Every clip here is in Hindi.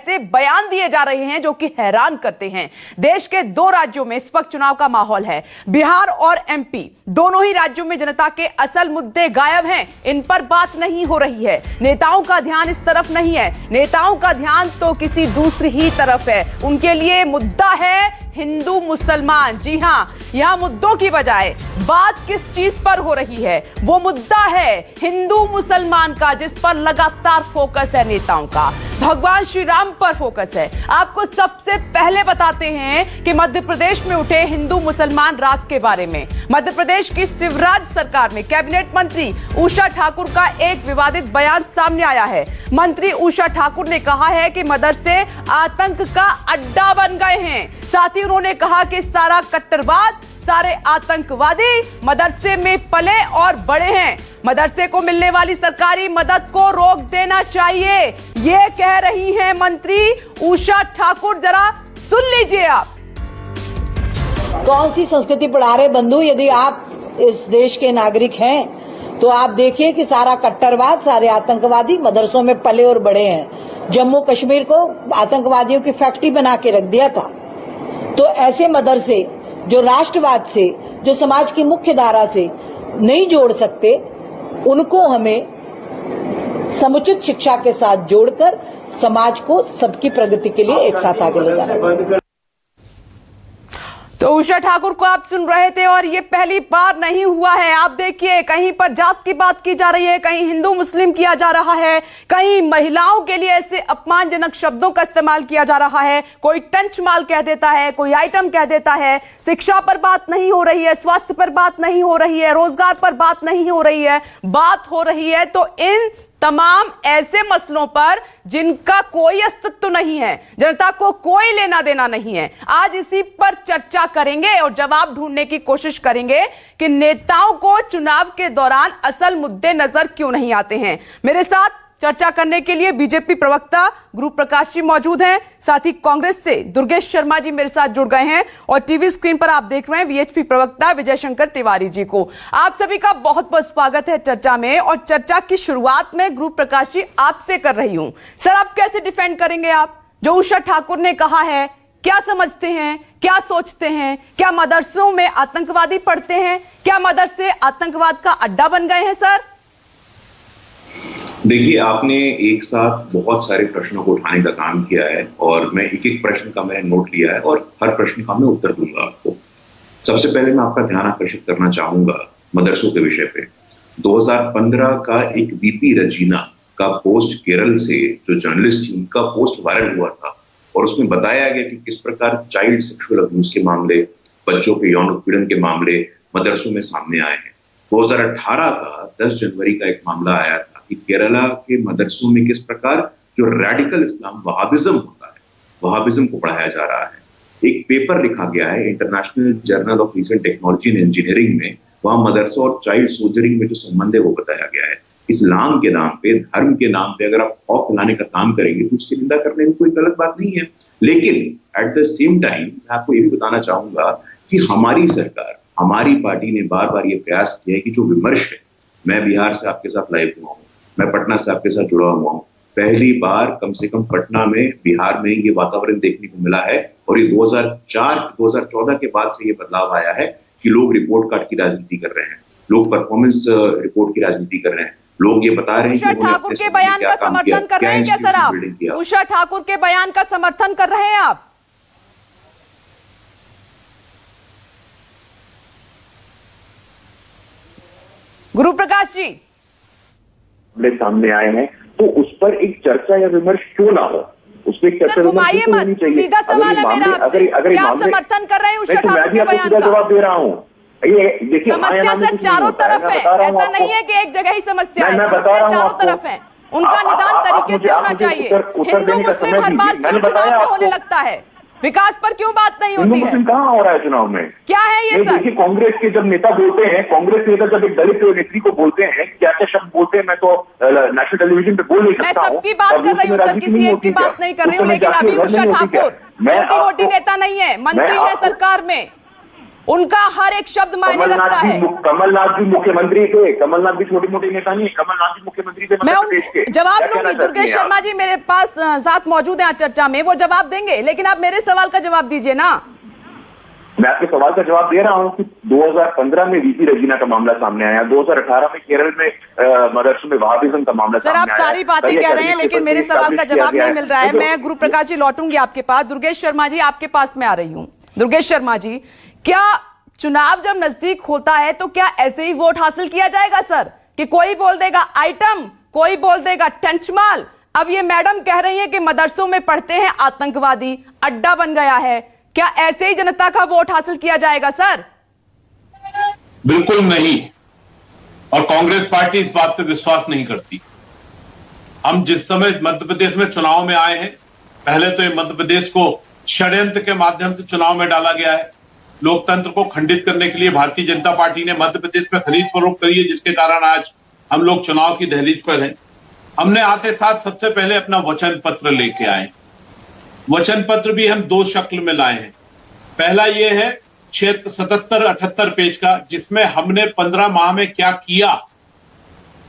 ऐसे बयान दिए जा रहे हैं जो कि हैरान करते हैं। देश के दो राज्यों में इस वक्त चुनाव का माहौल है, बिहार और एमपी। दोनों ही राज्यों में जनता के असल मुद्दे गायब हैं, इन पर बात नहीं हो रही है। नेताओं का ध्यान इस तरफ नहीं है, नेताओं का ध्यान तो किसी दूसरी ही तरफ है। उनके लिए मुद्दा है हिंदू मुसलमान। जी हां, यहां मुद्दों की बजाय बात किस चीज पर हो रही है, वो मुद्दा है हिंदू मुसलमान का, जिस पर लगातार फोकस है नेताओं का। भगवान श्री राम पर फोकस है। आपको सबसे पहले बताते हैं कि मध्य प्रदेश में उठे हिंदू मुसलमान राग के बारे में। मध्य प्रदेश की शिवराज सरकार में कैबिनेट मंत्री उषा ठाकुर का एक विवादित बयान सामने आया है। मंत्री उषा ठाकुर ने कहा है कि मदरसे आतंक का अड्डा बन गए हैं। साथ ही उन्होंने कहा कि सारा कट्टरवाद, सारे आतंकवादी मदरसे में पले और बड़े हैं। मदरसे को मिलने वाली सरकारी मदद को रोक देना चाहिए, ये कह रही हैं मंत्री उषा ठाकुर। जरा सुन लीजिए आप। कौन सी संस्कृति पढ़ा रहे बंधु? यदि आप इस देश के नागरिक हैं तो आप देखिए कि सारा कट्टरवाद, सारे आतंकवादी मदरसों में पले और बड़े हैं। जम्मू कश्मीर को आतंकवादियों की फैक्ट्री बना के रख दिया था। तो ऐसे मदरसे जो राष्ट्रवाद से, जो समाज की मुख्य धारा से नहीं जोड़ सकते, उनको हमें समुचित शिक्षा के साथ जोड़कर समाज को सबकी प्रगति के लिए एक साथ आगे ले जाना चाहिए। तो उषा ठाकुर को आप सुन रहे थे और ये पहली बार नहीं हुआ है। आप देखिए, कहीं पर जात की बात की जा रही है, कहीं हिंदू मुस्लिम किया जा रहा है, कहीं महिलाओं के लिए ऐसे अपमानजनक शब्दों का इस्तेमाल किया जा रहा है। कोई टंच माल कह देता है, कोई आइटम कह देता है। शिक्षा पर बात नहीं हो रही है, स्वास्थ्य पर बात नहीं हो रही है, रोजगार पर बात नहीं हो रही है। बात हो रही है तो इन तमाम ऐसे मसलों पर जिनका कोई अस्तित्व नहीं है, जनता को कोई लेना देना नहीं है। आज इसी पर चर्चा करेंगे और जवाब ढूंढने की कोशिश करेंगे कि नेताओं को चुनाव के दौरान असल मुद्दे नजर क्यों नहीं आते हैं। मेरे साथ चर्चा करने के लिए बीजेपी प्रवक्ता गुरु प्रकाश जी मौजूद हैं, साथ ही कांग्रेस से दुर्गेश शर्मा जी मेरे साथ जुड़ गए हैं और टीवी स्क्रीन पर आप देख रहे हैं वीएचपी प्रवक्ता विजय शंकर तिवारी जी को। आप सभी का बहुत बहुत स्वागत है चर्चा में। और चर्चा की शुरुआत में गुरु प्रकाश जी आपसे कर रही हूं। सर, आप कैसे डिफेंड करेंगे आप जो उषा ठाकुर ने कहा है? क्या समझते हैं, क्या सोचते हैं? क्या मदरसों में आतंकवादी पढ़ते हैं? क्या मदरसे आतंकवाद का अड्डा बन गए हैं? सर देखिए, आपने एक साथ बहुत सारे प्रश्नों को उठाने का काम किया है और मैं एक एक प्रश्न का मैंने नोट लिया है और हर प्रश्न का मैं उत्तर दूंगा आपको। सबसे पहले मैं आपका ध्यान आकर्षित करना चाहूंगा मदरसों के विषय पे। 2015 का एक वीपी रजीना का पोस्ट केरल से, जो जर्नलिस्ट थी, उनका पोस्ट वायरल हुआ था और उसमें बताया गया कि किस प्रकार चाइल्ड सेक्सुअल अब्यूज के मामले, बच्चों के यौन उत्पीड़न के मामले मदरसों में सामने आए हैं। 2018 का 10 जनवरी का एक मामला आया था कि केरला के मदरसों में किस प्रकार जो रेडिकल इस्लाम, वहाबिज्म होता है, वहाबिज्म को पढ़ाया जा रहा है। एक पेपर लिखा गया है international journal of recent technology and engineering में, वहां मदरसों और चाइल्ड सोल्जरिंग में जो संबंध है वो बताया गया है। इस्लाम के नाम पे, धर्म के नाम पे अगर आप खौफ फैलाने का काम करेंगे तो उसकी निंदा करने में कोई गलत बात नहीं है। लेकिन एट द सेम टाइम मैं आपको ये भी बताना चाहूंगा कि हमारी सरकार, हमारी पार्टी ने बार बार ये प्रयास किया है कि जो विमर्श है, मैं बिहार से आपके साथ लाइव हुआ हूँ, मैं पटना से आपके साथ जुड़ा हुआ हूं, पहली बार कम से कम पटना में, बिहार में ये वातावरण देखने को मिला है। और ये 2014 के बाद से ये बदलाव आया है कि लोग रिपोर्ट कार्ड की राजनीति कर रहे हैं, लोग परफॉर्मेंस रिपोर्ट की राजनीति कर रहे हैं, लोग ये बता रहे हैं कि उषा ठाकुर के बयान का समर्थन कर रहे हैं क्या सर आप? उषा ठाकुर के बयान का समर्थन कर रहे हैं आप? गुरु प्रकाश जी सामने आए हैं तो उस पर एक चर्चा या विमर्श क्यों ना हो? उसमें चर्चा विमर्श तो होनी चाहिए। सीधा सवाल है मेरा आपसे, क्या आप समर्थन कर रहे हैं उषा ठाकुर के बयान का? जवाब दे रहा हूँ। ये देखिए, समस्या सर चारों तरफ है, ऐसा नहीं है कि एक जगह ही समस्या है, समस्या चारों तरफ है। उनका निदान तरीके से होना चाहिए। हिंदू मुस्लिम हर बार क्यों चुनाव में होने लगता है? विकास पर क्यों बात नहीं होती है? कहाँ हो रहा है चुनाव में? क्या है ये सर? देखिए, कांग्रेस के जब नेता बोलते हैं, कांग्रेस नेता जब एक दलित नेत्री को बोलते हैं, क्या क्या शब्द बोलते हैं, मैं तो नेशनल टेलीविजन पे बोल नहीं सकता हूं। मैं सबकी बात कर रही हूँ सर, किसी एक की बात नहीं कर रही हूँ। लेकिन अभी उषा ठाकुर छोटी मोटी नेता नहीं है, मंत्री है सरकार में। उनका हर एक शब्द मायने रखता है। कमलनाथ भी मुख्यमंत्री थे, कमलनाथ भी छोटे मोटे नेता नहीं, कमलनाथ भी मुख्यमंत्री थे मध्य प्रदेश के। जवाब दूंगी, दुर्गेश शर्मा जी मेरे पास साथ मौजूद हैं चर्चा में, वो जवाब देंगे, लेकिन आप मेरे सवाल का जवाब दीजिए ना। मैं आपके सवाल का जवाब दे रहा हूं कि 2015 में वीपी रेजिना का मामला सामने आया, 2018 में केरल में मदरसों में वहाबिज्म का मामला सर, आप सारी बातें कह रहे हैं लेकिन मेरे सवाल का जवाब नहीं मिल रहा है। मैं गुरु प्रकाश जी लौटूंगी आपके पास। दुर्गेश शर्मा जी आपके पास में आ रही हूं। दुर्गेश शर्मा जी, क्या चुनाव जब नजदीक होता है तो क्या ऐसे ही वोट हासिल किया जाएगा सर, कि कोई बोल देगा आइटम, कोई बोल देगा टंचमाल? अब ये मैडम कह रही हैं कि मदरसों में पढ़ते हैं आतंकवादी, अड्डा बन गया है, क्या ऐसे ही जनता का वोट हासिल किया जाएगा सर? बिल्कुल नहीं, और कांग्रेस पार्टी इस बात पे विश्वास नहीं करती। हम जिस समय मध्य प्रदेश में चुनाव में आए हैं, पहले तो ये मध्य प्रदेश को षड्यंत्र के माध्यम से चुनाव में डाला गया है। लोकतंत्र को खंडित करने के लिए भारतीय जनता पार्टी ने मध्य प्रदेश में खरीद फरोख्त करी है, जिसके कारण आज हम लोग चुनाव की दहलीज पर हैं। हमने आते साथ सबसे पहले अपना वचन पत्र लेके आए। वचन पत्र भी हम दो शक्ल में लाए हैं। पहला ये है 77-78 पेज का, जिसमें हमने 15 माह में क्या किया,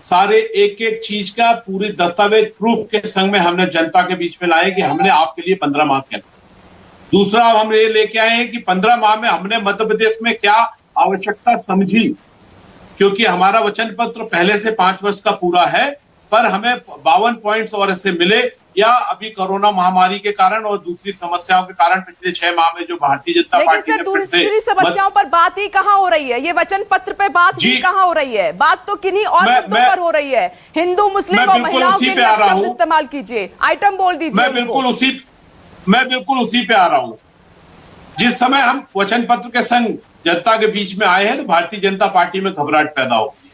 सारे एक एक चीज का पूरी दस्तावेज प्रूफ के संग में हमने जनता के बीच में लाए कि हमने आपके लिए 15 माह किया। दूसरा हम ये लेके आए हैं कि 15 माह में हमने मध्य प्रदेश में क्या आवश्यकता समझी, क्योंकि हमारा वचन पत्र पहले से 5 वर्ष का पूरा है, पर हमें 52 पॉइंट्स और ऐसे मिले, या अभी कोरोना महामारी के कारण और दूसरी समस्याओं के कारण पिछले 6 माह में जो भारतीय जनता पार्टी ने दूसरी समस्याओं पर बात ही कहां हो रही है? ये वचन पत्र पे बात ही कहां हो रही है? बात तो किन्हीं और मुद्दों पर हो रही है। हिंदू मुस्लिम और महिलाओं के लिए शब्द इस्तेमाल कीजिए, आइटम बोल दीजिए। मैं बिल्कुल उसी पे आ रहा हूं। जिस समय हम वचन पत्र के संग जनता के बीच में आए हैं तो भारतीय जनता पार्टी में घबराहट पैदा होगी।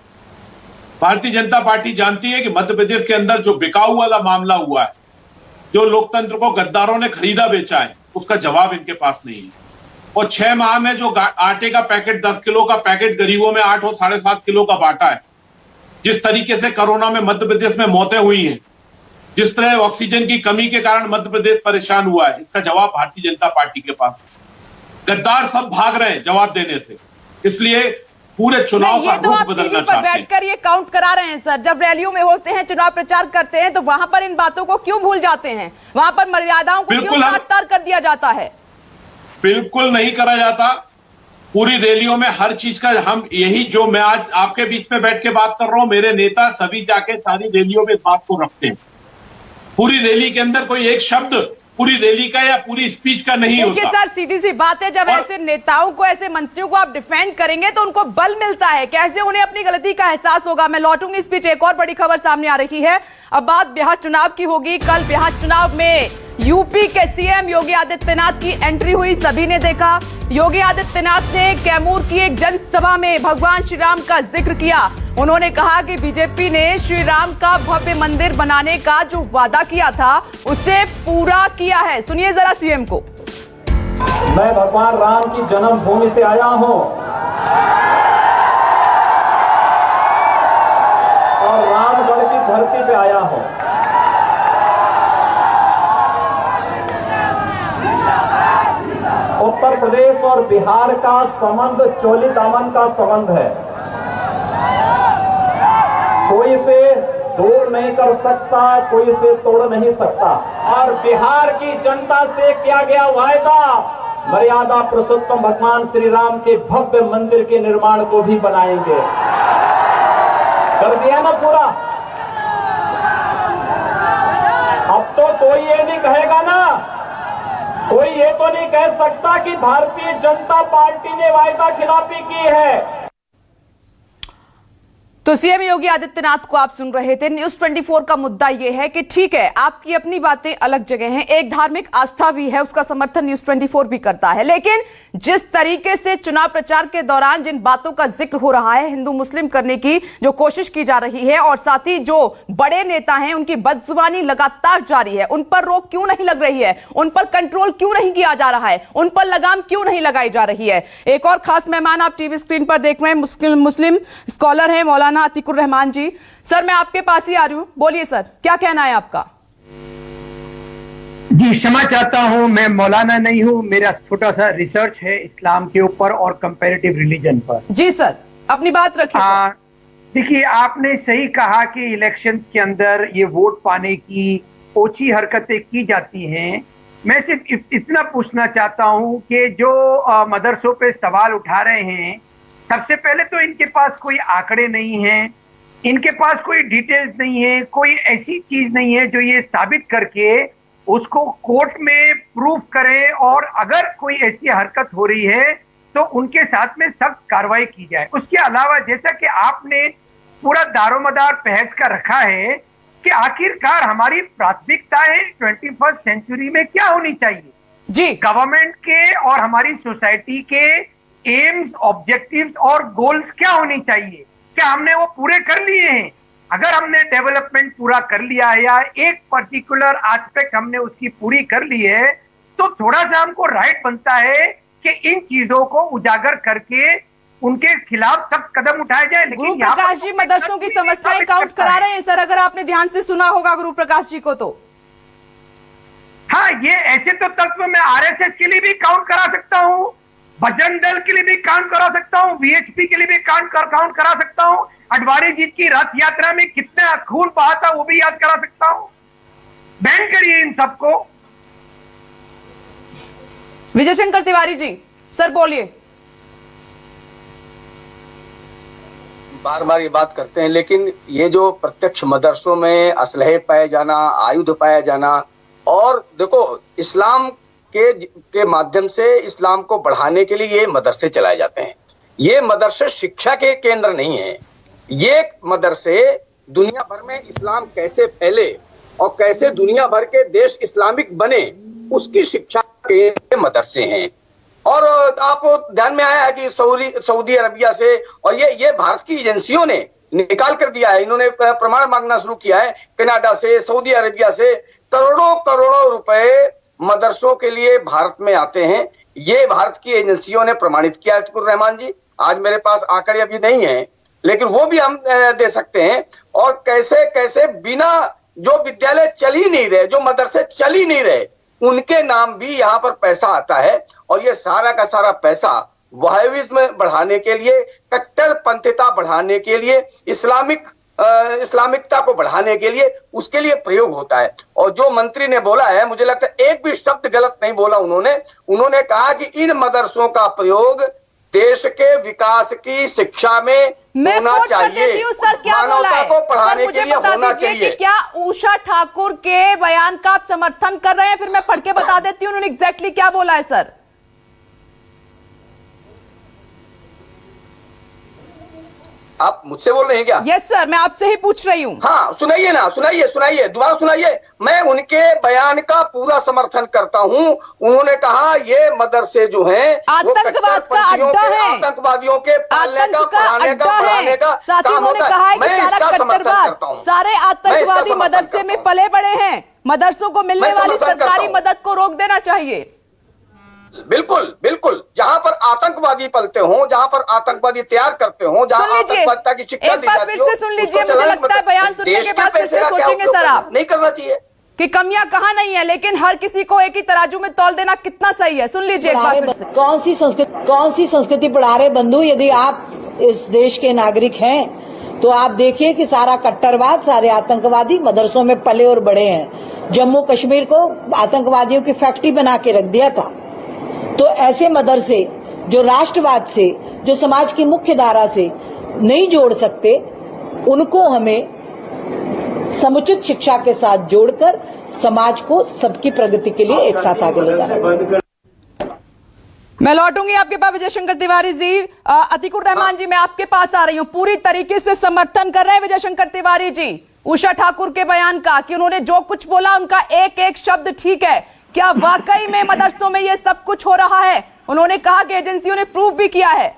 भारतीय जनता पार्टी जानती है कि मध्य प्रदेश के अंदर जो बिकाऊ वाला मामला हुआ है, जो लोकतंत्र को गद्दारों ने खरीदा बेचा है, उसका जवाब इनके पास नहीं है। और 6 माह में जो आटे का पैकेट 10 किलो का पैकेट गरीबों में 8 और 7.5 किलो का बांटा है, जिस तरीके से कोरोना में मध्य प्रदेश में मौतें हुई हैं, जिस तरह ऑक्सीजन की कमी के कारण मध्य प्रदेश परेशान हुआ है, इसका जवाब भारतीय जनता पार्टी के पास है। गद्दार सब भाग रहे हैं जवाब देने से, इसलिए पूरे चुनाव का रुख बदलना चाहते हैं। बैठकर ये काउंट करा रहे हैं सर, जब रैलियों में होते हैं, चुनाव प्रचार करते हैं, तो वहां पर इन बातों को क्यों भूल जाते हैं? वहां पर मर्यादाओं को क्यों तार कर दिया जाता है? बिल्कुल नहीं करा जाता। पूरी रैलियों में हर चीज का हम यही, जो मैं आज आपके बीच में बैठ के बात कर रहा हूं, मेरे नेता सभी जाके सारी रैलियों में इस बात को रखते हैं। पूरी रैली के अंदर कोई एक शब्द पूरी रैली का या पूरी स्पीच का नहीं होता। सर सीधी सी बात है, जब ऐसे नेताओं को, ऐसे मंत्रियों को आप डिफेंड करेंगे तो उनको बल मिलता है, कैसे उन्हें अपनी गलती का एहसास होगा। मैं लौटूंगी इस बीच, एक और बड़ी खबर सामने आ रही है। अब बात बिहार चुनाव की होगी। कल बिहार चुनाव में यूपी के सीएम योगी आदित्यनाथ की एंट्री हुई, सभी ने देखा। योगी आदित्यनाथ ने कैमूर की एक जनसभा में भगवान श्री राम का जिक्र किया। उन्होंने कहा कि बीजेपी ने श्री राम का भव्य मंदिर बनाने का जो वादा किया था उसे पूरा किया है। सुनिए जरा सीएम को। मैं भगवान राम की जन्मभूमि से आया हूं और रामगढ़ की धरती पे आया हूं। उत्तर प्रदेश और बिहार का संबंध चोली दामन का संबंध है, कोई इसे दूर नहीं कर सकता, कोई इसे तोड़ नहीं सकता। और बिहार की जनता से किया गया वायदा, मर्यादा पुरुषोत्तम भगवान श्री राम के भव्य मंदिर के निर्माण को भी बनाएंगे, कर दिया ना पूरा। अब तो कोई ये नहीं कहेगा ना, कोई ये तो नहीं कह सकता कि भारतीय जनता पार्टी ने वायदा खिलाफी की है। तो सीएम योगी आदित्यनाथ को आप सुन रहे थे। न्यूज 24 का मुद्दा यह है कि ठीक है, आपकी अपनी बातें अलग जगह हैं, एक धार्मिक आस्था भी है, उसका समर्थन न्यूज 24 भी करता है, लेकिन जिस तरीके से चुनाव प्रचार के दौरान जिन बातों का जिक्र हो रहा है, हिंदू मुस्लिम करने की जो कोशिश की जा रही है, और साथ ही जो बड़े नेता हैं उनकी बदजुबानी लगातार जारी है, उन पर रोक क्यों नहीं लग रही है, उन पर कंट्रोल क्यों नहीं किया जा रहा है, उन पर लगाम क्यों नहीं लगाई जा रही है। एक और खास मेहमान आप टीवी स्क्रीन पर देख रहे हैं, मुस्लिम स्कॉलर है मौलाना अतीकुर रहमान जी। सर मैं आपके पास ही आ रही हूं, बोलिए सर क्या कहना है आपका। जी क्षमा चाहता हूं, मैं मौलाना नहीं हूं। मेरा छोटा सा रिसर्च है इस्लाम के ऊपर और कंपैरेटिव रिलीजन पर। जी सर, अपनी बात रखिए सर। देखिए, आपने सही कहा कि इलेक्शंस के अंदर ये वोट पाने की ओछी हरकतें की जाती हैं। मैं सिर्फ इतना पूछना चाहता हूं कि जो मदरसों पे सवाल उठा रहे हैं, सबसे पहले तो इनके पास कोई आंकड़े नहीं हैं, इनके पास कोई डिटेल्स नहीं है, कोई ऐसी चीज नहीं है जो ये साबित करके उसको कोर्ट में प्रूफ करें, और अगर कोई ऐसी हरकत हो रही है तो उनके साथ में सख्त कार्रवाई की जाए। उसके अलावा जैसा कि आपने पूरा दारोमदार बहस का रखा है कि आखिरकार हमारी प्राथमिकताएं 21st सेंचुरी में क्या होनी चाहिए, जी गवर्नमेंट के और हमारी सोसाइटी के एम्स, ऑब्जेक्टिव्स और गोल्स क्या होनी चाहिए, क्या हमने वो पूरे कर लिए हैं? अगर हमने डेवलपमेंट पूरा कर लिया है या एक पर्टिकुलर एस्पेक्ट हमने उसकी पूरी कर ली है, तो थोड़ा सा हमको राइट बनता है कि इन चीजों को उजागर करके उनके खिलाफ सख्त कदम उठाए जाए। गुरु प्रकाश जी मदरसों की समस्याएं काउंट करा रहे हैं सर, अगर आपने ध्यान से सुना होगा गुरु प्रकाश जी को तो। हाँ, ये ऐसे तो तत्व मैं आरएसएस के लिए भी काउंट करा सकता हूँ, बजरंग दल के लिए भी काउंट करा सकता हूँ, वीएचपी के लिए भी काउंट करा सकता हूँ, अडवाणी जी की रथ यात्रा में कितना खून बहा था वो भी याद करा सकता हूँ। बैन करिए इन सबको। विजय शंकर तिवारी जी, सर बोलिए। बार बार ये बात करते हैं, लेकिन ये जो प्रत्यक्ष मदरसों में असलहे पाए जाना, आयुध पाया जाना, और देखो इस्लाम के माध्यम से इस्लाम को बढ़ाने के लिए ये मदरसे चलाए जाते हैं। ये मदरसे शिक्षा के केंद्र नहीं है, ये मदरसे दुनिया भर में इस्लाम कैसे फैले और कैसे दुनिया भर के देश इस्लामिक बने उसकी शिक्षा के मदरसे हैं। और आपको ध्यान में आया है कि सऊदी अरबिया से और ये भारत की एजेंसियों ने निकाल कर दिया है, इन्होंने प्रमाण मांगना शुरू किया है कनाडा से, सऊदी अरबिया से, करोड़ों रुपए मदरसों के लिए भारत में आते हैं। ये भारत की एजेंसियों ने प्रमाणित किया है। तुकुर रहमान जी, आज मेरे पास आंकड़े अभी नहीं है, लेकिन वो भी हम दे सकते हैं। और कैसे कैसे बिना जो विद्यालय चल ही नहीं रहे, जो मदरसे चल ही नहीं रहे, उनके नाम भी यहाँ पर पैसा आता है। और ये सारा का सारा पैसा वहाबिज्म बढ़ाने के लिए, कट्टरपंथिता बढ़ाने के लिए, इस्लामिकता को बढ़ाने के लिए, उसके लिए प्रयोग होता है। और जो मंत्री ने बोला है, मुझे लगता है एक भी शब्द गलत नहीं बोला उन्होंने कहा कि इन मदरसों का प्रयोग देश के विकास की शिक्षा में होना चाहिए, मानवता को पढ़ाने के लिए होना चाहिए। क्या उषा ठाकुर के बयान का आप समर्थन कर रहे हैं? फिर मैं पढ़ के बता देती हूँ उन्होंने एग्जैक्टली क्या बोला है सर। आप मुझसे बोल रहे हैं क्या? यस सर, मैं आपसे ही पूछ रही हूँ। हाँ, सुनाइए ना, सुनाइए दोबारा सुनाइए। मैं उनके बयान का पूरा समर्थन करता हूँ। उन्होंने कहा ये मदरसे जो हैं आतंकवाद का अड्डा है, आतंकवादियों के पालने का, पढ़ाने का, बढ़ाने का काम होता है। मैं इसका समर्थन करता हूँ। सारे आतंकवादी मदरसे में पले बड़े हैं, मदरसों को मिलने वाली सरकारी मदद को रोक देना चाहिए। बिल्कुल, जहां पर आतंकवादी पलते हों, जहां पर आतंकवादी तैयार करते हों, जहां आतंकवादिता की शिक्षा दी जाती हो, फिर से सुन लीजिए। मुझे लगता है बयान सुनने के बाद फिर से सोचेंगे सर आप, नहीं करना चाहिए कि कमियां कहां नहीं है, लेकिन हर किसी को एक ही तराजू में तौल देना कितना सही है। सुन लीजिए एक बार फिर से। कौन सी संस्कृति पढ़ा रहे बंधु? यदि आप इस देश के नागरिक हैं तो आप देखिए कि सारा कट्टरवाद, सारे आतंकवादी मदरसों में पले और बड़े हैं। जम्मू कश्मीर को आतंकवादियों की फैक्ट्री बना के रख दिया था। तो ऐसे मदरसे जो राष्ट्रवाद से, जो समाज की मुख्य धारा से नहीं जोड़ सकते, उनको हमें समुचित शिक्षा के साथ जोड़कर समाज को सबकी प्रगति के लिए एक साथ आगे ले जाना। मैं लौटूंगी आपके पास विजय शंकर तिवारी जी। अतीकुर रहमान जी, मैं आपके पास आ रही हूं। पूरी तरीके से समर्थन कर रहे हैं विजय शंकर तिवारी जी उषा ठाकुर के बयान का कि उन्होंने जो कुछ बोला उनका एक एक शब्द ठीक है। क्या वाकई में मदरसों में ये सब कुछ हो रहा है? उन्होंने कहा कि एजेंसियों ने प्रूव भी किया है।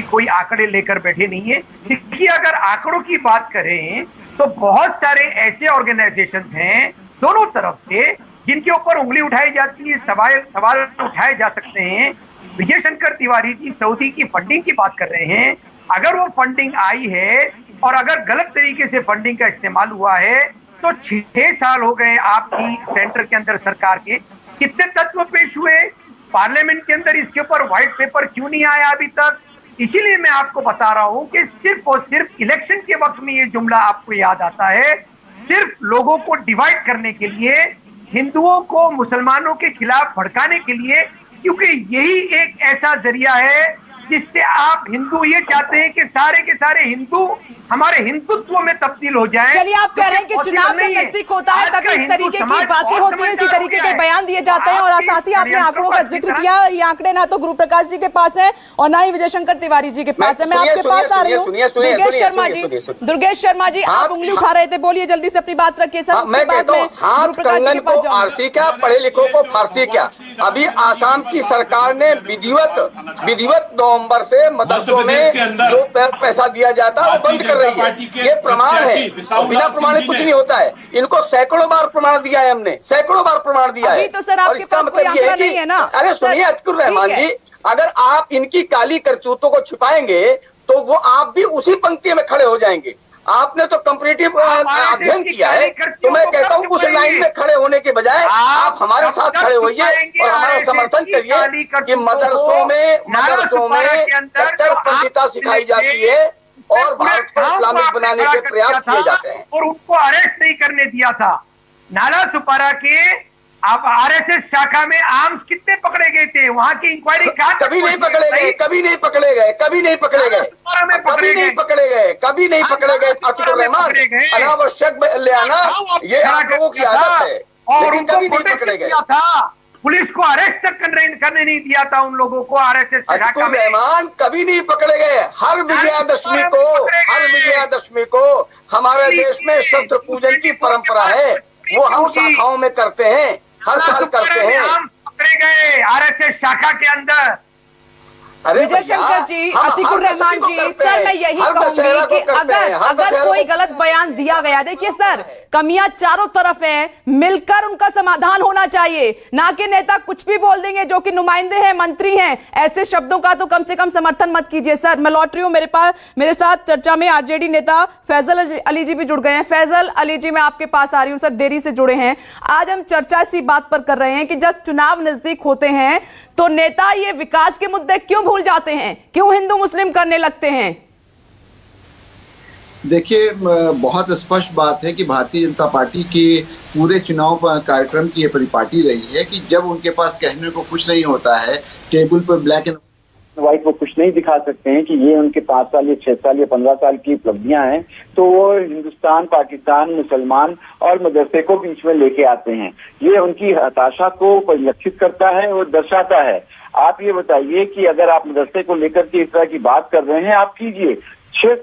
कोई आंकड़े लेकर बैठे नहीं है। देखिए, अगर आंकड़ों की बात करें तो बहुत सारे ऐसे ऑर्गेनाइजेशन हैं दोनों तरफ से जिनके ऊपर उंगली उठाई जाती है, सवाल उठाए जा सकते हैं। विजय शंकर तिवारी जी सऊदी की फंडिंग की बात कर रहे हैं, अगर वो फंडिंग आई है और अगर गलत तरीके से फंडिंग का इस्तेमाल हुआ है तो 6 साल हो गए आपकी सेंटर के अंदर सरकार के, कितने तत्व पेश हुए पार्लियामेंट के अंदर, इसके ऊपर व्हाइट पेपर क्यों नहीं आया अभी तक? इसीलिए मैं आपको बता रहा हूं कि सिर्फ और सिर्फ इलेक्शन के वक्त में ये जुमला आपको याद आता है, सिर्फ लोगों को डिवाइड करने के लिए, हिंदुओं को मुसलमानों के खिलाफ भड़काने के लिए, क्योंकि यही एक ऐसा जरिया है जिससे आप हिंदू ये चाहते हैं कि सारे के सारे हिंदू हमारे हिंदुत्व में तब्दील हो जाएं। चलिए, आप कह रहे हैं कि चुनाव जब नजदीक होता है तभी इस तरीके की बातें होती हैं, इसी तरीके के बयान दिए जाते हैं। और साथ ही आपने आंकड़ों का जिक्र किया, और ये आंकड़े ना तो गुरु प्रकाश जी के पास है और ना ही विजय शंकर तिवारी जी के पास है। मैं आपके पास आ रही हूँ, दुर्गेश शर्मा जी। दुर्गेश शर्मा जी, आप उंगली उठा रहे थे, बोलिए जल्दी से, अपनी बात रखिए सर। मैं कहता हूँ हाथ कंगन को आरसी क्या, पढ़े लिखों को फारसी क्या। अभी आसाम की सरकार ने विधिवत नवंबर से मदरसों में जो पैसा दिया जाता है वो बंद कर रही है। ये प्रमाण है, और बिना प्रमाणित कुछ नहीं होता है। इनको सैकड़ों बार प्रमाण दिया है हमने, सैकड़ों बार प्रमाण दिया है। तो सर, और इसका मतलब ये है कि अरे सुनिए अतकुर रहमान जी, अगर आप इनकी काली करतूतों को छिपाएंगे तो वो आप भी उसी पंक्ति में खड़े हो जाएंगे। आपने तो कंपैरेटिव अध्ययन किया है, तो मैं कहता हूँ उस लाइन में खड़े होने के बजाय आप हमारे साथ खड़े होइए और हमारा समर्थन करिए कि मदरसों में कट्टरपंथीता सिखाई जाती है और भारत को इस्लामिक बनाने के प्रयास किए जाते हैं। और उनको अरेस्ट नहीं करने दिया था। नाला सुपारा के आप आरएसएस शाखा में आर्म्स कितने पकड़े गए थे? वहां की इंक्वायरी कभी नहीं पकड़े गए, कभी नहीं पकड़े गए, कभी नहीं पकड़े गए, कभी नहीं पकड़े गए, कभी नहीं पकड़े गए। अतुर रहमान, अनावश्यक ले आना ये आप लोगों की आदत है, लेकिन कभी नहीं पकड़े गए। पुलिस को अरेस्ट तक करने नहीं दिया था उन लोगों को आरएसएस शाखा में। रहमान कभी नहीं पकड़े गए। हर विजयादशमी को हमारे देश में शस्त्र पूजन की परंपरा है, वो हम शाखाओं में करते हैं, हर साल करते हैं। पकड़े गए आरएसएस शाखा के अंदर। विजय शंकर जी, अतीकुर रहमान जी, सर मैं यही कहूंगी कि अगर कोई गलत बयान दिया गया, देखिए सर, कमियां चारों तरफ हैं, मिलकर उनका समाधान होना चाहिए, ना कि नेता कुछ भी बोल देंगे जो कि नुमाइंदे हैं, मंत्री हैं, ऐसे शब्दों का तो कम से कम समर्थन मत कीजिए। सर मैं लौट रही हूं, मेरे साथ चर्चा में आरजेडी नेता फैजल अली जी भी जुड़ गए हैं। फैजल अली जी, मैं आपके पास आ रही हूं, सर देरी से जुड़े हैं। आज हम चर्चा इसी बात पर कर रहे हैं कि जब चुनाव नजदीक होते हैं तो नेता ये विकास के मुद्दे क्यों भूल जाते हैं, क्यों हिंदू मुस्लिम करने लगते हैं? देखिए, बहुत स्पष्ट बात है कि भारतीय जनता पार्टी के पूरे चुनाव कार्यक्रम की ये परिपाटी रही है कि जब उनके पास कहने को कुछ नहीं होता है, टेबल पर ब्लैक एंड व्हाइट वो कुछ नहीं दिखा सकते हैं कि ये उनके 5 साल या 6 साल या 15 साल की उपलब्धियां हैं, तो वो हिंदुस्तान, पाकिस्तान, मुसलमान और मदरसे को बीच में लेके आते हैं। ये उनकी हताशा को परिलक्षित करता है और दर्शाता है। आप ये बताइए कि अगर आप मदरसे को लेकर के इस तरह की बात कर रहे हैं, आप कीजिए। 6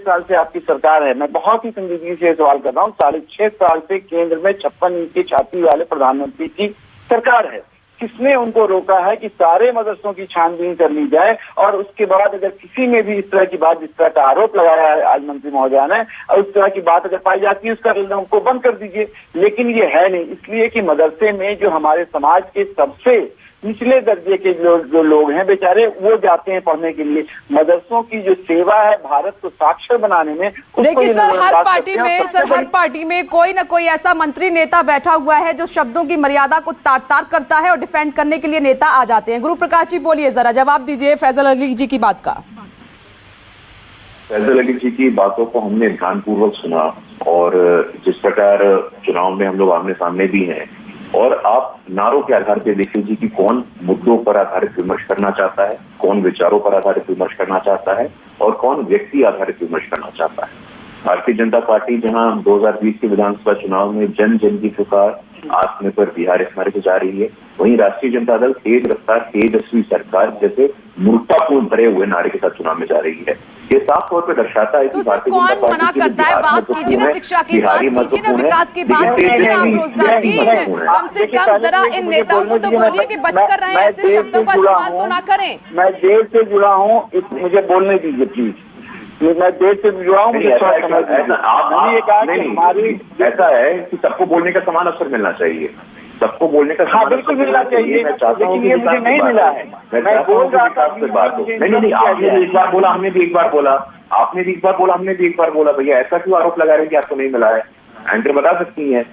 साल से आपकी सरकार है। मैं बहुत ही संजीदगी से सवाल कर रहा हूँ। 6.5 साल से केंद्र में 56 इंच की छाती वाले प्रधानमंत्री की सरकार है। किसने उनको रोका है कि सारे मदरसों की छानबीन कर ली जाए, और उसके बाद अगर किसी में भी इस तरह की बात, जिस तरह का आरोप लगाया है आज मंत्री महोदया ने, और उस तरह की बात अगर पाई जाती है, उसका उनको बंद कर दीजिए। लेकिन ये है नहीं, इसलिए कि मदरसे में जो हमारे समाज के सबसे निचले दर्जे के जो लोग हैं बेचारे, वो जाते हैं पढ़ने के लिए। मदरसों की जो सेवा है भारत को साक्षर बनाने में, देखिए सर, हर पार्टी में कोई ना कोई ऐसा मंत्री नेता बैठा हुआ है जो शब्दों की मर्यादा को तार करता है और डिफेंड करने के लिए नेता आ जाते हैं। गुरु प्रकाश जी बोलिए, जरा जवाब दीजिए फैजल अली जी की बात का। फैजल अली जी की बातों को हमने ध्यानपूर्वक सुना, और जिस प्रकार चुनाव में हम लोग आमने सामने भी हैं, और आप नारों के आधार पर देख लीजिए कि कौन मुद्दों पर आधारित विमर्श करना चाहता है, कौन विचारों पर आधारित विमर्श करना चाहता है, और कौन व्यक्ति आधारित विमर्श करना चाहता है। भारतीय जनता पार्टी जहां 2020 के विधानसभा चुनाव में जन की पुकार आत्म पर बिहार स्मारक जा रही है, वहीं राष्ट्रीय जनता दल तेज रफ्तार तेजस्वी सरकार जैसे मूर्खतापूर्ण भरे हुए नारे के साथ चुनाव में जा रही है। ये साफ तौर पर दर्शाता है कि भारतीय जनता पार्टी मना करता है, बात कीजिए ना शिक्षा की, बात कीजिए ना विकास की, बात कीजिए ना रोजगार की, कम से कम जरा इन नेताओं को तो बोलिए कि बच कर रहे हैं, ऐसे शब्दों का इस्तेमाल तो ना करें। मैं देर से जुड़ा हूँ, मुझे बोलने दीजिए प्लीज। मैं देर से जुड़ा हूँ, मुझे ऐसा है कि सबको बोलने का समान अवसर मिलना चाहिए। सबको बोलने का हाँ बिल्कुल मिलना चाहिए, मैं चाहता हूँ लेकिन ये मुझे नहीं मिला है। मैं बोल रहा था बात हो नहीं, आपने भी एक बार बोला, हमने भी एक बार बोला, आपने भी एक बार बोला, हमने भी एक बार बोला। भैया ऐसा क्यों आरोप लगा रहे हैं कि आपको नहीं मिला है? एंकर बता सकती हैं।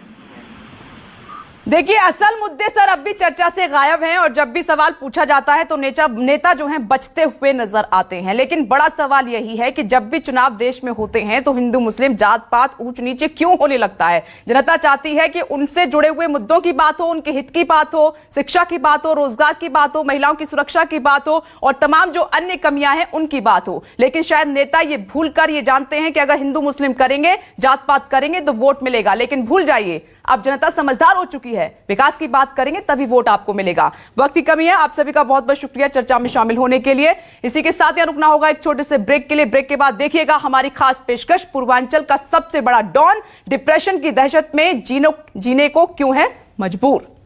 देखिए, असल मुद्दे सर अब भी चर्चा से गायब हैं और जब भी सवाल पूछा जाता है तो नेता जो हैं बचते हुए नजर आते हैं। लेकिन बड़ा सवाल यही है कि जब भी चुनाव देश में होते हैं तो हिंदू मुस्लिम जात पात ऊंच नीचे क्यों होने लगता है? जनता चाहती है कि उनसे जुड़े हुए मुद्दों की बात हो, उनके हित की बात हो, शिक्षा की बात हो, रोजगार की बात हो, महिलाओं की सुरक्षा की बात हो और तमाम जो अन्य कमियां हैं उनकी बात हो। लेकिन शायद नेता ये भूल कर ये जानते हैं कि अगर हिंदू मुस्लिम करेंगे, जात पात करेंगे तो वोट मिलेगा। लेकिन भूल जाइए, अब जनता समझदार हो चुकी है, विकास की बात करेंगे तभी वोट आपको मिलेगा। वक्त की कमी है। आप सभी का बहुत बहुत शुक्रिया चर्चा में शामिल होने के लिए। इसी के साथ यहां रुकना होगा एक छोटे से ब्रेक के लिए। ब्रेक के बाद देखिएगा हमारी खास पेशकश, पूर्वांचल का सबसे बड़ा डॉन डिप्रेशन की दहशत में जीने को क्यों है मजबूर।